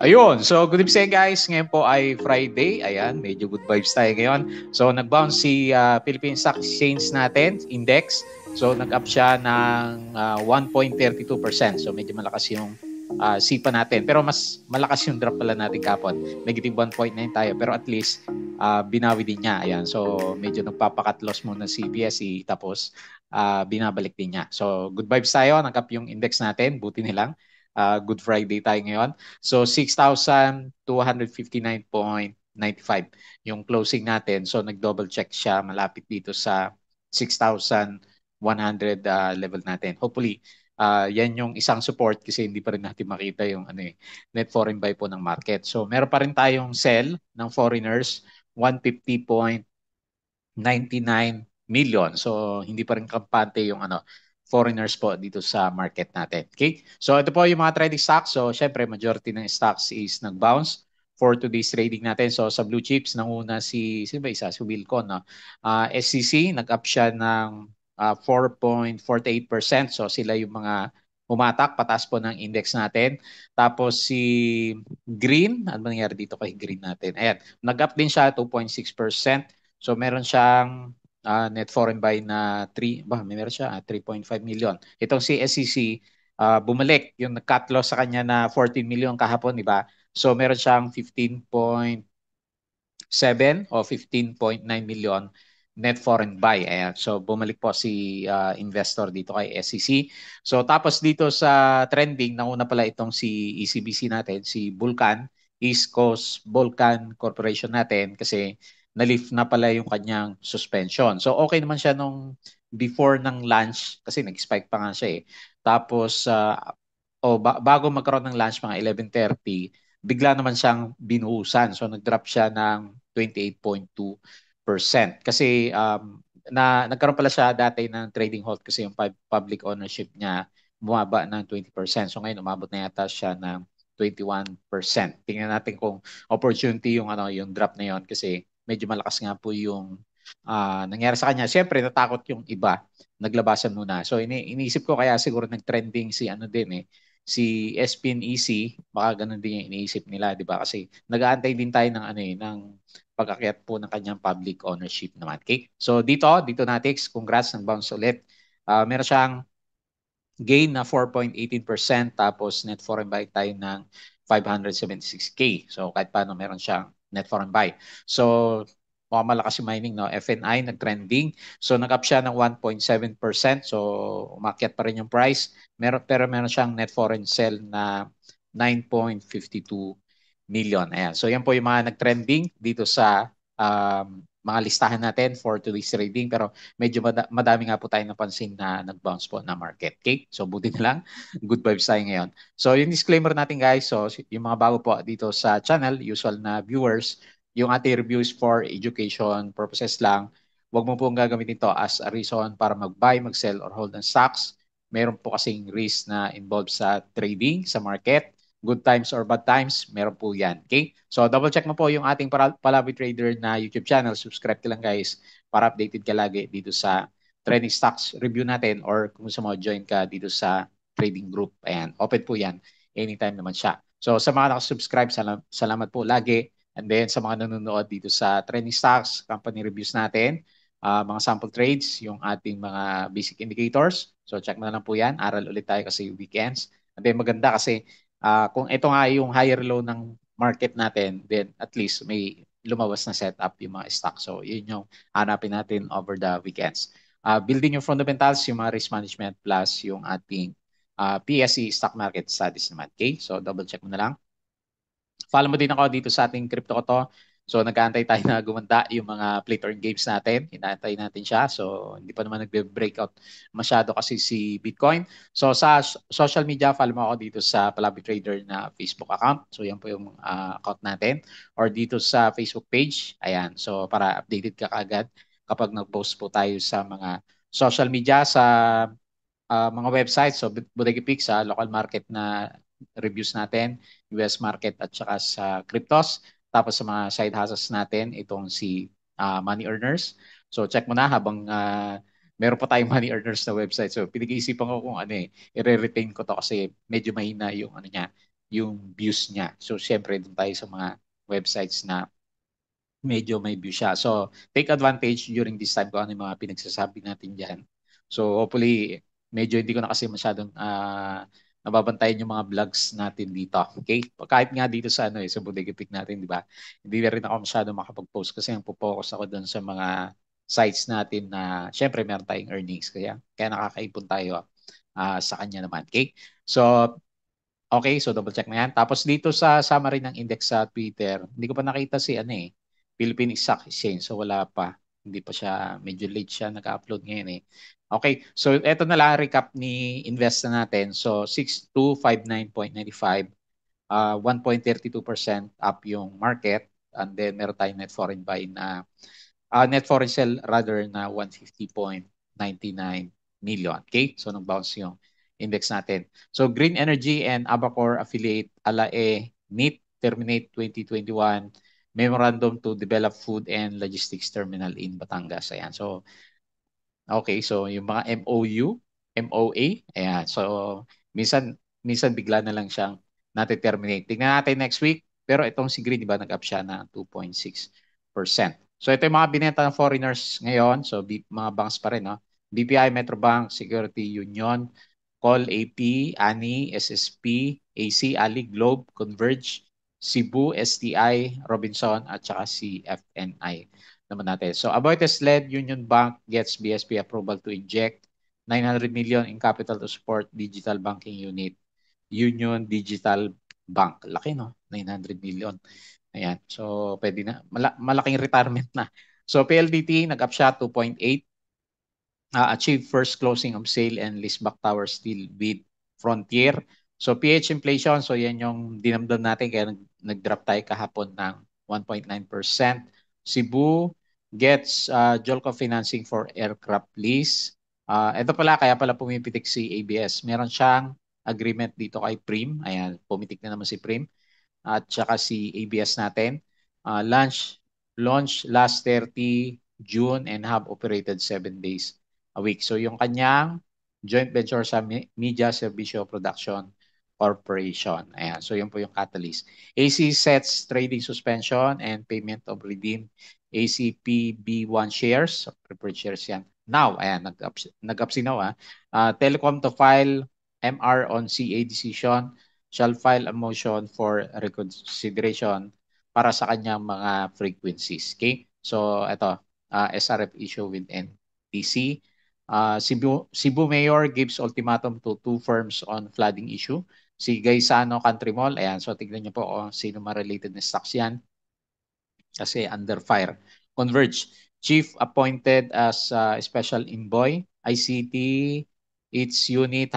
Ayun, so good evening guys. Ngayon po ay Friday. Ayan, medyo good vibes tayo ngayon. So nag-bounce si Philippine Stock Exchange natin, index. So nag-up siya ng 1.32%. So medyo malakas yung sipa natin. Pero mas malakas yung drop pala natin kapon. Negative 1.9 tayo. Pero at least binawi din niya. Ayan, so medyo nagpapakat loss muna si BSE. Tapos binabalik din niya. So good vibes tayo. Nag-up yung index natin. Buti nilang. Good Friday tayo ngayon. So 6,259.95 yung closing natin. So nag-double check siya malapit dito sa 6,100 level natin. Hopefully, yan yung isang support kasi hindi pa rin natin makita yung net foreign buy po ng market. So meron pa rin tayong sell ng foreigners 150.99 million. So hindi pa rin kampante yung foreigners po dito sa market natin. Okay? So ito po yung mga trading stocks. So syempre majority ng stocks is nag-bounce for today's trading natin. So sa blue chips nanguna sino ba isa? Si Wilcon, no? SCC nag-up siya ng 4.48%. So sila yung mga umatak pataas po ng index natin. Tapos si Green, ano ba nangyari dito kay Green natin? Ayan, nag-up din siya 2.6%. So meron siyang net foreign buy na meron siya 3.5 million. Itong si SEC bumalik yung nag-cut loss sa kanya na 14 million kahapon, di ba? So meron siyang 15.7 o 15.9 million net foreign buy. Ayan. So bumalik po si investor dito kay SEC. So tapos dito sa trending, nauna pala itong si ECBC natin, si Vulcan, East Coast Vulcan Corporation natin kasi na-lift na pala yung kanyang suspension. So okay naman siya nung before ng lunch kasi nag-spike pa nga siya eh. Tapos bago magkaroon ng lunch mga 11:30, bigla naman siyang binuhusan. So nag-drop siya ng 28.2%. Kasi nagkaroon pala siya dati ng trading halt kasi yung public ownership niya bumaba ng 20%. So ngayon umabot na yata siya ng 21%. Tingnan natin kung opportunity yung drop na yon kasi medyo malakas nga po yung nangyari sa kanya. Siyempre natakot yung iba, naglabasan muna. So iniisip ko kaya siguro nag-trending si si SPNEC, baka ganun din yung iniisip nila, 'di ba? Kasi nag-aantay din tayo ng pag-akyat po ng kanyang public ownership naman. Okay? So dito natin, congrats ng bounce ulit. Meron siyang gain na 4.18% tapos net foreign buy tayo ng 576K. So kahit paano meron siyang net foreign buy. So mukhang malakas yung mining, no? FNI nag-trending. So nag-up siya ng 1.7%. So umakyat pa rin yung price. Pero meron siyang net foreign sell na 9.52 million. Ayan. So yan po yung mga nag-trending dito sa mga listahan natin for today's trading. Pero medyo madami nga po tayo napansin na nag-bounce po na market. Okay? So buti na lang. Good vibes tayo ngayon. So yung disclaimer natin guys. So yung mga bago po dito sa channel, usual na viewers, yung ating reviews for education purposes lang. Huwag mo pong gagamitin ito as a reason para mag-buy, mag-sell, or hold ng stocks. Meron po kasing risk na involved sa trading, sa market. Good times or bad times, meron po yan. Okay? So double check mo po yung ating Palabi Trader na YouTube channel. Subscribe ka lang guys para updated ka lagi dito sa trending stocks review natin or kung gusto mo join ka dito sa trading group. Ayan, open po yan. Anytime naman siya. So sa mga nakasubscribe, salamat po lagi. And then sa mga nanonood dito sa trending stocks, company reviews natin, mga sample trades, yung ating mga basic indicators. So check mo na lang po yan. Aral ulit tayo kasi weekends. And then maganda kasi kung ito nga yung higher low ng market natin, then at least may lumabas na setup yung mga stock. So yun yung hanapin natin over the weekends. Building yung fundamentals, yung mga risk management plus yung ating PSE stock market studies naman. Okay? So double check mo na lang. Follow mo din ako dito sa ating crypto ko to. So nag-aantay tayo na gumanda yung mga play to earn games natin. Inaantay natin siya. So hindi pa naman nagbe-breakout masyado kasi si Bitcoin. So sa social media, follow mo ako dito sa Palabi Trader na Facebook account. So yan po yung account natin. Or dito sa Facebook page. Ayan. So para updated ka agad kapag nag-post po tayo sa mga social media, sa mga websites. So Bodega Picks sa local market na reviews natin, US market at saka sa cryptos. Tapos sa mga side hustles natin, itong si Money Earners. So check mo na habang meron pa tayong Money Earners na website. So pinag-iisipan ko kung i-retain ko to kasi medyo mahina yung niya, yung views niya. So, syempre, dun tayo sa mga websites na medyo may view siya. So, take advantage during this time kung ano yung mga pinagsasabi natin dyan. So, hopefully, medyo hindi ko na kasi masyadong nababantayan yung mga vlogs natin dito. Okay? Kahit nga dito sa sa Bodega Pick natin, di ba? Hindi na rin ako masyadong makapag-post kasi ang focus ako doon sa mga sites natin na syempre meron tayong earnings. Kaya nakakaipon tayo sa kanya naman. Okay? So, okay, so double check na yan. Tapos dito sa summary ng index sa Twitter, hindi ko pa nakita si Philippine Stock Exchange. So wala pa. Hindi pa siya, medyo late siya nag-upload ngayon eh. Okay, so eto na lang recap ni invest na natin. So 6259.95, 1.32% up yung market. And then meron tayong net foreign buy na net foreign sell rather na 150.99 million. Okay? So nag-bounce yung index natin. So Green Energy and Abacor affiliate ALAE NIT terminate 2021 memorandum to develop food and logistics terminal in Batangas. Ayan. So okay, so yung mga MOU, MOA, ayan. So minsan minsan bigla na lang siyang nate-terminate. Tingnan natin next week. Pero itong si Green, di ba, nag-up siya na 2.6%. So ito yung mga binenta ng foreigners ngayon. So mga banks pa rin, no? BPI, Metrobank, Security Union, Call, AP, ANI, SSP, AC, Ali, Globe, Converge, Cebu, STI, Robinson, at saka si FNI naman natin. So Aboitiz-led Union Bank gets BSP approval to inject 900 million in capital to support digital banking unit. Union Digital Bank. Laki, no? 900 million. Ayan. So, pwede na. Malaking retirement na. So, PLDT, nag-up siya 2.8. Achieve first closing of sale and leaseback tower deal with Frontier. So, PH inflation. So, yan yung dinamdam natin. Kaya nag-drop tayo kahapon ng 1.9%. Cebu gets JOLCO financing for aircraft lease. Ito pala, kaya pala pumipitik si ABS. Meron siyang agreement dito kay Prim. Ayan, pumitik na naman si Prim at saka si ABS natin. Launch last 30 June and have operated 7 days a week. So yung kanyang joint venture sa Media Servicio Production Corporation. Ayan. So yun po yung catalyst. AC sets trading suspension and payment of redeemed ACPB1 shares. So preferred shares yan. Now, ayan, nag-up sinaw. Telecom to file MR on CA decision shall file a motion for reconsideration para sa kanyang mga frequencies. Okay? So, ito, SRF issue with NTC. Cebu Mayor gives ultimatum to two firms on flooding issue. Si Gaisano Country Mall, ayan, so tignan niyo po sino ma-related na stocks yan kasi under fire. Converge, chief appointed as special envoy. ICT, its unit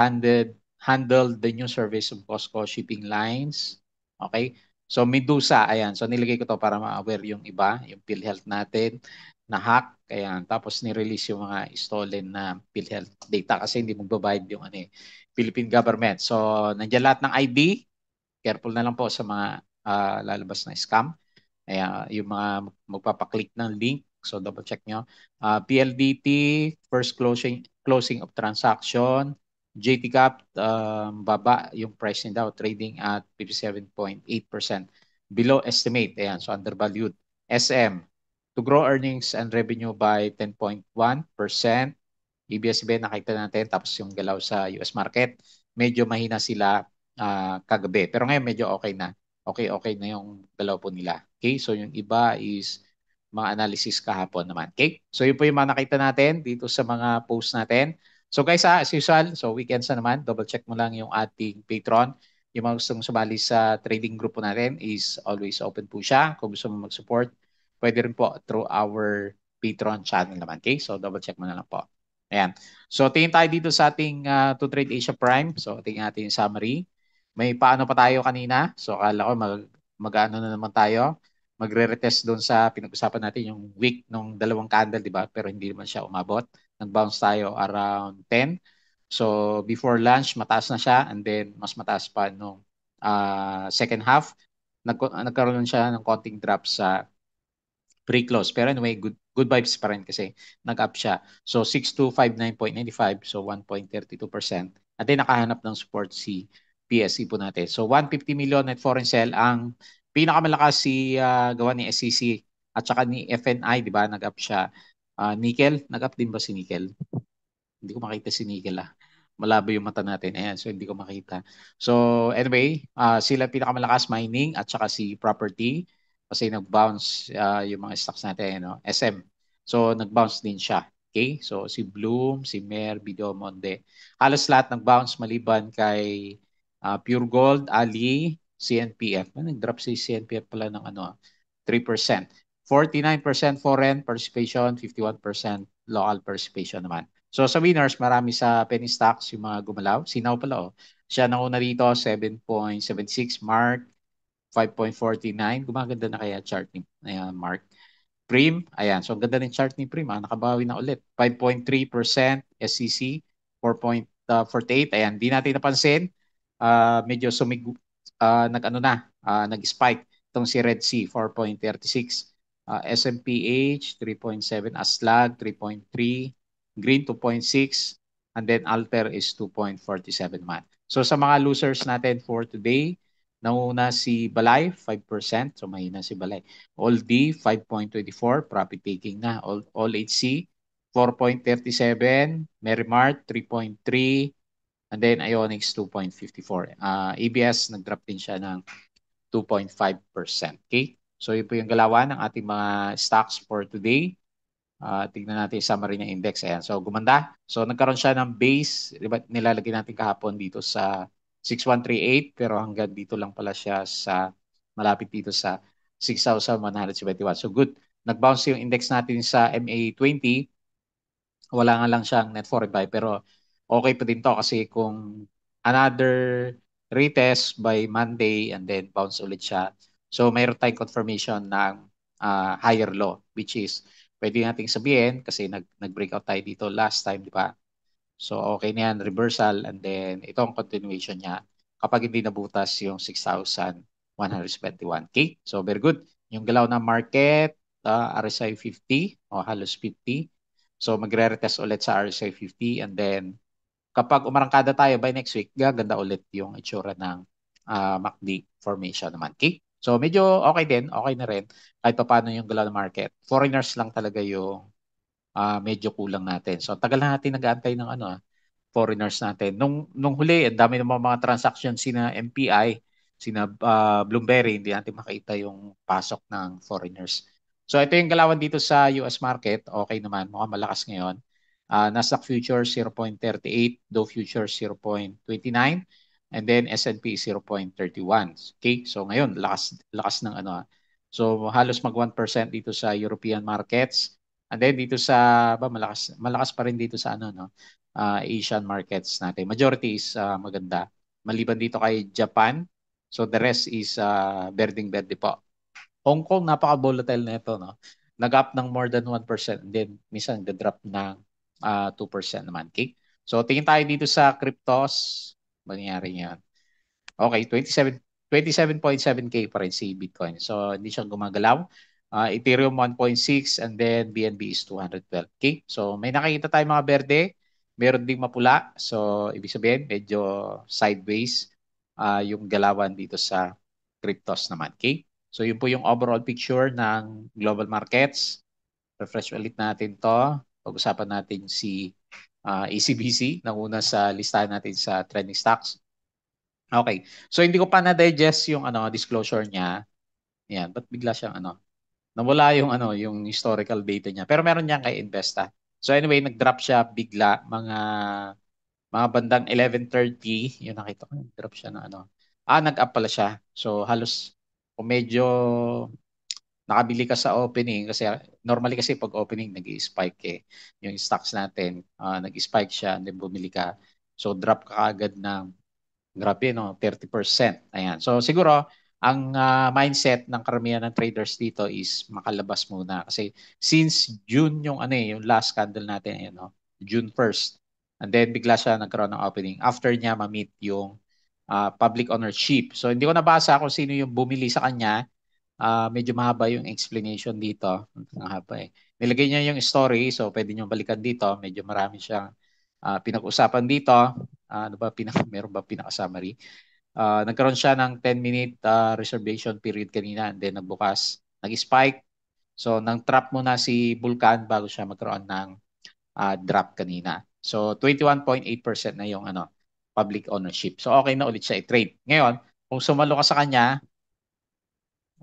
handled the new service of Costco shipping lines. Okay? So Medusa, ayan. So nilagay ko to para ma-aware yung iba, yung PhilHealth natin na hack. Ayan. Tapos ni-release yung mga stolen na PhilHealth data kasi hindi magbabayad yung Philippine government. So nandiyan lahat ng ID. Careful na lang po sa mga lalabas na scam. Yung mga magpapaklik ng link. So double check nyo. PLDT, first closing of transaction. JT Cap, baba yung price niya daw, trading at 57.8%. Below estimate. Ayan, so undervalued. SM, to grow earnings and revenue by 10.1%. ABS-CBN nakita natin, tapos yung galaw sa US market, medyo mahina sila kagabi. Pero ngayon medyo okay na. Okay na yung galaw po nila. Okay, so yung iba is mga analysis kahapon naman. Okay, so yun po yung mga nakita natin dito sa mga post natin. So guys, as usual, so weekends na naman, double check mo lang yung ating Patreon. Yung mga gustong sumali sa trading group po natin is always open po siya. Kung gusto mo mag-support, pwede rin po through our Patreon channel naman. Okay, so double check mo na lang po. Ayan. So tingin tayo dito sa ating to trade Asia Prime. So tingin natin yung summary. May paano pa tayo kanina. So akala ko mag-ano na naman tayo. Magre-retest doon sa pinag-usapan natin yung week nung dalawang candle, di ba? Pero hindi naman siya umabot. Nag-bounce tayo around 10. So before lunch, mataas na siya and then mas mataas pa nung second half. Nagkaroon siya ng konting drop sa pre-close. Pero anyway, good vibes pa rin kasi nag-up siya. So 6259.95, so 1.32%. At then nakahanap ng support si PSE po natin. So 150 million net foreign sale. Ang pinakamalakas si gawa ni SCC at saka ni FNI, di ba? Nag-up siya. Nickel, nag-up din ba si Nickel? Hindi ko makita si Nickel ah. Malabo yung mata natin. Ayan, so hindi ko makita. So anyway, sila pinakamalakas mining at saka si property kasi nag-bounce yung mga stocks natin, no? SM. So nag-bounce din siya. Okay? So si Bloom, si Mer, Videomonde. Halos lahat nag-bounce maliban kay Pure Gold, Ali, CNPF. Nag-drop si CNPF pala ng ano, 3%. 49% foreign participation, 51% local participation naman. So sa winners, marami sa penny stocks yung mga gumalaw. Sinaw pala oh. Siya nauna dito, 7.76. Mark, 5.49. Gumaganda na kaya chart ni Mark. Prim, ayan. So ang ganda ng chart ni Prim. Nakabawi na ulit. 5.3% SCC, 4.48. Ayan, di natin napansin. Medyo nag-ano na, nag-spike itong si Red Sea, 4.36. SMPH, 3.7. Aslag, 3.3. Green, 2.6. And then Alter is 2.47 man. So sa mga losers natin for today, nauna si Balay, 5%. So mahina si Balay. All D, 5.24. Profit taking na. All HC, 4.37. Merimart, 3.3. And then Ionics, 2.54. ABS, nag-drop din siya ng 2.5%. Okay? So yun po yung galawan ng ating mga stocks for today. Tignan natin yung summary ng index. Ayan. So gumanda. So nagkaroon siya ng base. Diba, nilalagay natin kahapon dito sa 6138 pero hanggang dito lang pala siya sa malapit dito sa 6,171. So good. Nag-bounce yung index natin sa MA20. Wala nga lang siyang net foreign buy pero okay pa din to kasi kung another retest by Monday and then bounce ulit siya. So mayroon tayong confirmation ng higher low which is pwede nating sabihin kasi nag-breakout tayo dito last time, di ba? So okay na yan, reversal and then itong continuation niya kapag hindi nabutas yung 6,121. Okay? So very good. Yung galaw ng market, RSI 50 o halos 50. So magre-retest ulit sa RSI 50 and then kapag umarangkada tayo by next week, gaganda ulit yung itsura ng MACD formation naman. Okay? So medyo okay din, okay na rin kahit pa paano yung galaw ng market. Foreigners lang talaga yung medyo kulang natin. So tagal na natin nag-aantay ng foreigners natin. Nung huli, ang dami ng mga transactions sina MPI, sina Bloomberry, hindi natin makita yung pasok ng foreigners. So ito yung galawan dito sa US market. Okay naman, mukhang malakas ngayon. Nasdaq Futures 0.38, Dow Futures 0.29, and then S&P 0.31. Okay, so ngayon, lakas ng ano. So halos mag 1% dito sa European markets. And then dito sa malakas pa rin dito sa ano no Asian markets natin. Majority is maganda. Maliban dito kay Japan. So the rest is berding-berde po. Hong Kong, napaka-volatile na ito. No? Nag-up ng more than 1%. And then minsan nag-drop ng 2% naman. Okay? So tingin tayo dito sa cryptos. Mangyari yan. Okay, 27.7K pa rin si Bitcoin. So, hindi siya gumagalaw. Ethereum 1.6 and then BNB is 212K. So, may nakikita tayong mga berde. Meron ding mapula. So, ibig sabihin, medyo sideways yung galawan dito sa cryptos naman. Okay? So, yun po yung overall picture ng global markets. Refresh ulit natin to. Pag-usapan natin si ECBC na una sa listahan natin sa trending stocks. Okay. So hindi ko pa na-digest yung disclosure niya. Yan, ba't bigla siyang nawala yung yung historical data niya. Pero meron niya kay Investa. So anyway, nag-drop siya bigla mga bandang 11:30, yung nakita ko, nag-drop siya ng nag-up pala siya. So halos kung medyo nakabili ka sa opening kasi normally kasi pag opening nag-i-spike yung stocks natin, nag-spike siya and then bumili ka. So drop ka agad ng grabe, no? 30%. Ayan. So siguro, ang mindset ng karamihan ng traders dito is makalabas muna. Kasi since June yung yung last candle natin, ayan, no? June 1st. And then bigla siya nagkaroon ng opening. After niya ma-meet yung public ownership. So hindi ko nabasa kung sino yung bumili sa kanya. Medyo mahaba yung explanation dito. Mahaba eh. Nilagay niya yung story, so pwede niyo balikan dito. Medyo marami siyang pinag-usapan dito. Ano ba meron ba pinaka-summary? Nagkaroon siya ng 10-minute reservation period kanina and then nagbukas, nag-spike. So, nang trap muna si Vulcan bago siya magkaroon ng drop kanina. So, 21.8% na yung public ownership. So, okay na ulit siya i-trade. Ngayon, kung sumalo ka sa kanya,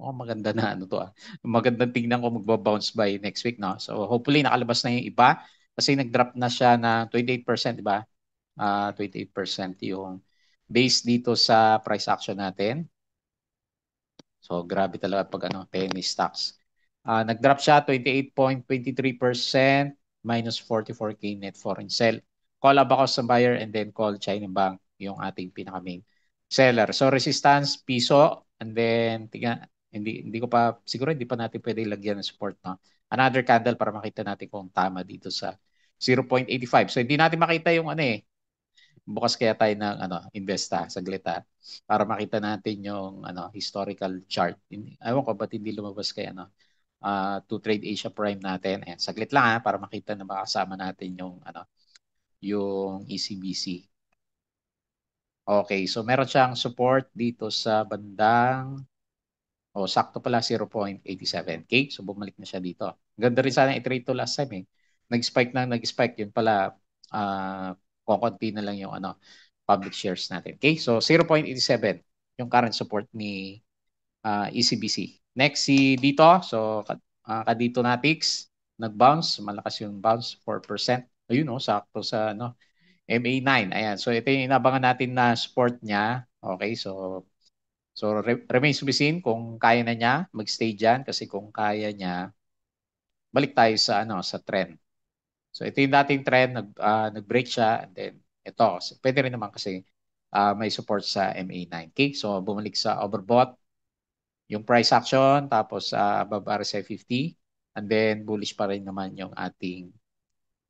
maganda na to. Magandang tingnan kung magba-bounce by next week, no? So, hopefully nakalabas na yung iba kasi nag-drop na siya na 28%, di ba? 28% yung base dito sa price action natin. So, grabe talaga pag penny stocks. Nag-drop siya 28.23% minus 44K net foreign sell. Call Abacus sa buyer and then call China Bank yung ating pinaka-main seller. So, resistance, piso, and then, hindi ko pa, siguro hindi pa natin pwede lagyan ng support, no? Another candle para makita natin kung tama dito sa 0.85. So, hindi natin makita yung bukas kaya tayo ng Investa saglit para makita natin yung historical chart. Ewan ko ba't hindi lumabas kay to trade Asia Prime natin. Ayan, saglit lang para makita na makasama natin yung ECBC. Okay, so meron siyang support dito sa bandang sakto pala 0.87K. So bumalik na siya dito. Ganda rin sana i-trade to last time eh. Nag-spike yun pala kukunti na lang yung public shares natin. Okay, so 0.87 yung current support ni ECBC. Next si dito, so kadito Natix, nag-bounce, malakas yung bounce 4%. Ayun sakto sa MA9. Ayan, so ito yung inabangan natin na support niya. Okay, so remains to be seen kung kaya na niya magstay diyan kasi kung kaya niya, balik tayo sa trend. So ito yung dating trend, nag-break siya and then ito, pwede rin naman kasi may support sa MA9. Okay, so bumalik sa overbought yung price action tapos above RSI 50 and then bullish pa rin naman yung ating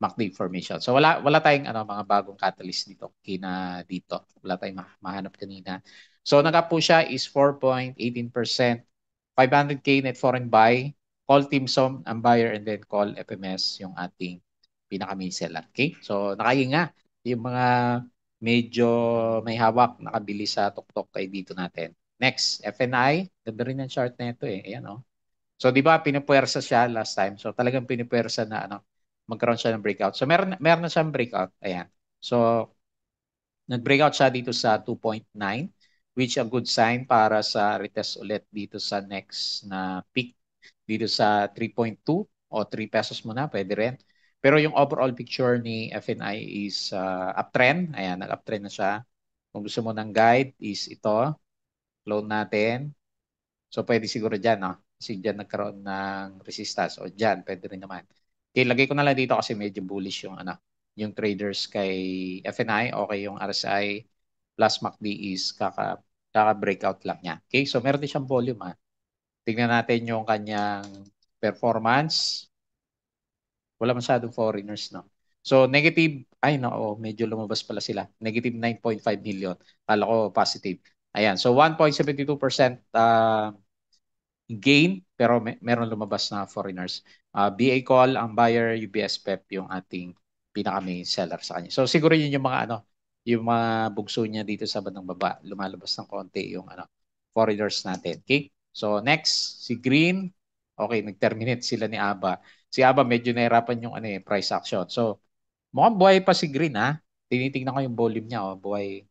MACD formation. So wala tayong mga bagong catalyst dito dito. Wala tayong mahanap kanina. So nag-up po siya is 4.18%, 500K net foreign buy, call Team Som ang buyer and then call FMS yung ating pinaka-main seller. Okay? So nakahinga yung mga medyo may hawak nakabili sa tuktok kay dito natin. Next, FNI. Ganda rin ang chart na ito eh. Ayan So, di ba, pinupuwersa siya last time. So, talagang pinupuwersa na magkaroon siya ng breakout. So, meron na siyang breakout. Ayan. So, nag-breakout siya dito sa 2.9, which a good sign para sa retest ulit dito sa next na peak dito sa 3.2 o 3 pesos muna, pwede rin. Pero yung overall picture ni FNI is uptrend. Ayan, nag-uptrend na siya. Kung gusto mo ng guide is ito. Loan natin. So, pwede siguro dyan, no? Kasi dyan nagkaroon ng resistance. O dyan, pwede rin naman. Okay, lagay ko na lang dito kasi medyo bullish yung traders kay FNI. Okay, yung RSI plus MACD is kaka-breakout lang niya. Okay, so meron din siyang volume, Tingnan natin yung kanyang performance. Wala masyadong foreigners, no? So, negative, medyo lumabas pala sila. Negative 9.5 million. Kala ko positive. Ayan, so 1.72% gain pero meron lumabas na foreigners. BA Call ang buyer, UBS PEP yung ating pinaka-main seller sa kanya. So siguro yun yung mga yung mga bugso niya dito sa bandang baba, lumalabas ng konti yung foreigners natin. Okay? So next, si Green. Okay, nag-terminate sila ni Aba. Si Aba medyo nahirapan yung price action. So mukhang buhay pa si Green Tinitingnan ko yung volume niya buhay.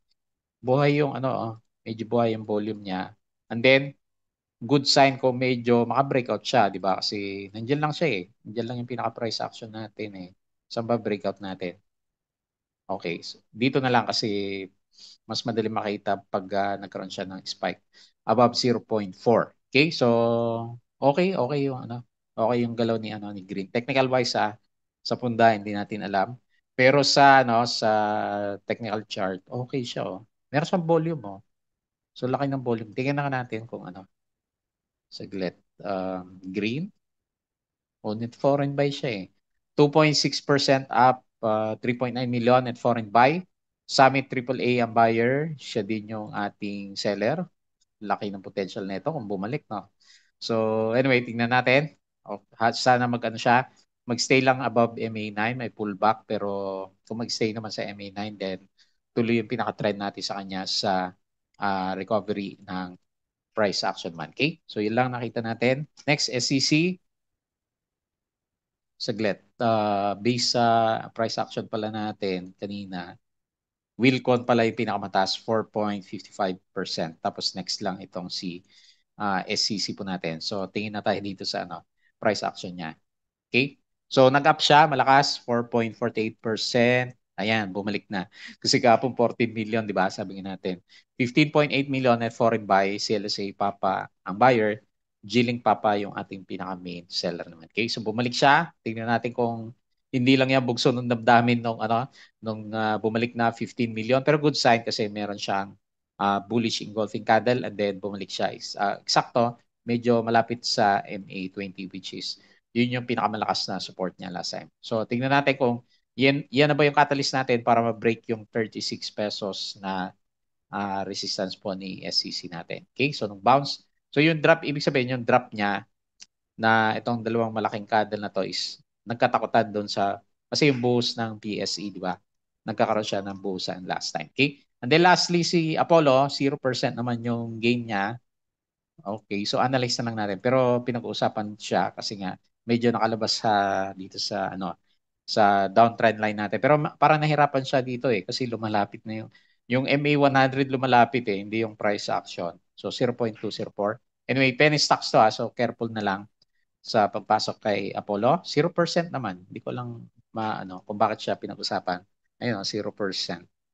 Buhay yung medyo buhay yung volume niya. And then good sign kung medyo maka-breakout siya, di ba? Kasi nandiyan lang siya eh. Nandiyan lang yung pinaka-price action natin eh. Saan ba breakout natin? Okay. So, dito na lang kasi mas madali makita pag nagkaroon siya ng spike above 0.4. Okay? So, okay yung okay yung galaw ni Green. Technical wise sa punda hindi natin alam. Pero sa technical chart, okay siya Meron siyang volume So, laki ng volume. Tingnan na natin kung saglit. Green. Net foreign buy siya eh. 2.6% up, 3.9 million net foreign buy. Summit AAA ang buyer. Siya din yung ating seller. Laki ng potential nito kung bumalik, no? So, anyway, tingnan natin. Sana siya. Mag-stay lang above MA9. May pullback. Pero kung mag-stay naman sa MA9, then tuloy yung pinaka-trend natin sa kanya sa recovery ng price action man. Okay? So yun lang nakita natin. Next, SCC. Saglit. Base sa price action pala natin kanina, Wilcon pala yung pinakamataas, 4.55%. Tapos next lang itong si SCC po natin. So tingin na tayo dito sa price action niya. Okay? So nag-up siya, malakas, 4.48%. Ayan, bumalik na. Kasi kapong 14 million, di ba? Sabi nga natin. 15.8 million net foreign buy, CLSA Papa ang buyer, G-Link Papa yung ating pinaka-main seller naman. Okay? So bumalik siya. Tingnan natin kung hindi lang yan bugso nung damdamin nung bumalik na 15 million. Pero good sign kasi meron siyang bullish engulfing candle and then bumalik siya. Eksakto, medyo malapit sa MA20 which is yun yung pinakamalakas na support niya last time. So tingnan natin kung yan na ba yung catalyst natin para ma-break yung 36 pesos na resistance po ni SCC natin. Okay, so nung bounce. So yung drop, ibig sabihin yung drop niya na itong dalawang malaking candle na to is nagkatakutan doon sa, kasi yung buhos ng PSE, di ba? Nagkakaroon siya ng buhusan last time. Okay? And then lastly, si Apollo, 0% naman yung gain niya. Okay, so analyze na lang natin. Pero pinag-uusapan siya kasi nga medyo nakalabas dito sa downtrend line natin. Pero parang nahirapan siya dito kasi lumalapit na yung MA100 lumalapit hindi yung price action. So 0.204. Anyway, penny stocks to so careful na lang sa pagpasok kay Apollo. 0% naman. Hindi ko lang kung bakit siya pinag-usapan. Ayun, 0%.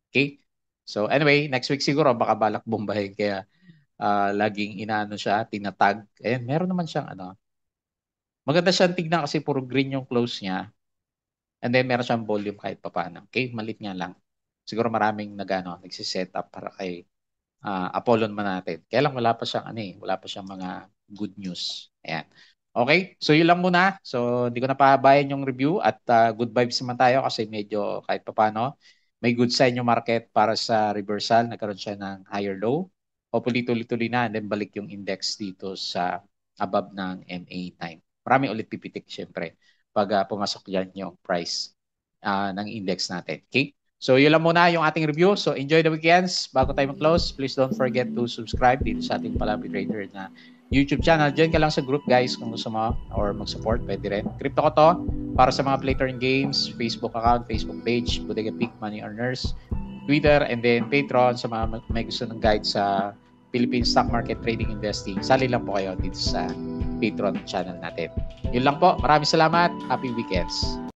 Okay? So anyway, next week siguro baka balak bombahin kaya laging inaano siya, tinatag. Ayan, meron naman siyang maganda siyang tignan kasi puro green yung close niya. And then meron siyang volume kahit papaano. Okay, malit nga lang. Siguro maraming nagsiset up para kay Apollo naman natin. Kaya lang wala pa siyang wala pa siyang mga good news. Ayan. Okay, so yun lang muna. So hindi ko na pahabayan yung review at good vibes naman tayo kasi medyo kahit papaano may good sign yung market para sa reversal. Nagkaroon siya ng higher low. Hopefully tuloy-tuloy na and then balik yung index dito sa above ng MA9. Marami ulit pipitik syempre pag pumasok yan yung price ng index natin. Okay? So yun lang muna yung ating review. So enjoy the weekends. Bago tayo mag-close, please don't forget to subscribe dito sa ating Palambi Trader na YouTube channel. Join ka lang sa group guys kung gusto mo or mag-support, pwede rin. Crypto ko to para sa mga play turn games, Facebook account, Facebook page, Bodega Peak Money Earners, Twitter, and then Patreon sa mga may gusto ng guide sa Philippine Stock Market Trading Investing. Sali lang po kayo dito sa Patreon channel natin. Yun lang po. Maraming salamat. Happy weekends.